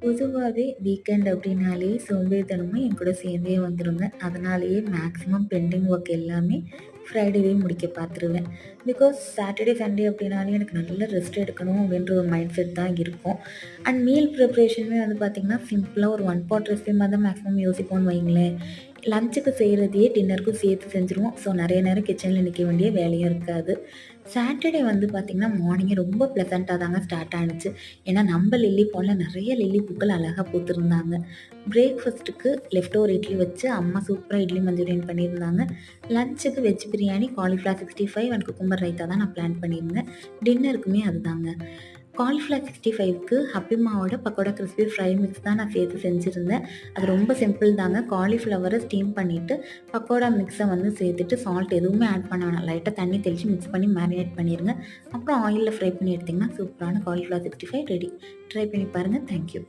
பொதுவாவே வீக்கெண்ட் அப்படின்னாலே சோம்பேறித்தனமும் என் கூட சேர்ந்தே வந்துருங்க. அதனாலேயே மேக்ஸிமம் பெண்டிங் ஒர்க் எல்லாமே ஃப்ரைடேவே முடிக்க பார்த்துருவேன். பிகாஸ் சாட்டர்டே, சண்டே அப்படின்னாலே எனக்கு நல்ல ரெஸ்ட் எடுக்கணும் அப்படின்ற ஒரு மைண்ட் செட் தான் இருக்கும். அண்ட் மீல் ப்ரிப்பரேஷனுமே வந்து பார்த்திங்கன்னா, சிம்பிளா ஒரு ஒன் பாட் ரெசிபி மாரி தான் மேக்ஸிமம் யோசிப்போம்னு வைங்களேன். லஞ்சுக்கு செய்கிறதையே டின்னருக்கும் சேர்த்து செஞ்சுருவோம். ஸோ நெறைய நேரம் கிச்சனில நிற்க வேண்டிய வேலையும் இருக்காது. சாட்டர்டே வந்து பார்த்திங்கன்னா, மார்னிங்கே ரொம்ப ப்ளசன்ட்டா தாங்க ஸ்டார்ட் ஆனுச்சு. ஏன்னா நம்ம லில்லி பாண்ட்ல நெறைய லில்லி பூக்கள் அழகா பூத்திருந்தாங்க. பிரேக்ஃபாஸ்ட்டுக்கு லெஃப்ட் ஓவர் இட்லி வச்சு அம்மா சூப்பரா இட்லி மஞ்சூரியன் பண்ணியிருந்தாங்க. லஞ்சுக்கு veg biryani, cauliflower 65 and cucumber raita தான் நான் பிளான் பண்ணியிருந்தேன். டின்னருக்குமே அதுதாங்க. காலிஃப்ளவர் 65க்கு ஹப்பிமாவோட பக்கோடா கிறிஸ்பி ஃப்ரை மிக்ஸ் தான் நான் சேர்த்து செஞ்சுருந்தேன். அது ரொம்ப சிம்பிள் தாங்க. காலிஃப்ளவரை ஸ்டீம் பண்ணிவிட்டு பக்கோடா மிக்ஸை வந்து சேர்த்துட்டு சால்ட் எதுவுமே ஆட் பண்ண வேணாம். லைட்டாக தண்ணி தெளித்து மிக்ஸ் பண்ணி மேரினேட் பண்ணிடுங்க. அப்புறம் ஆயிலில் ஃப்ரை பண்ணி எடுத்திங்கன்னா சூப்பரான காலிஃப்ளவர் 65 ரெடி. ட்ரை பண்ணி பாருங்கள். தேங்க்யூ.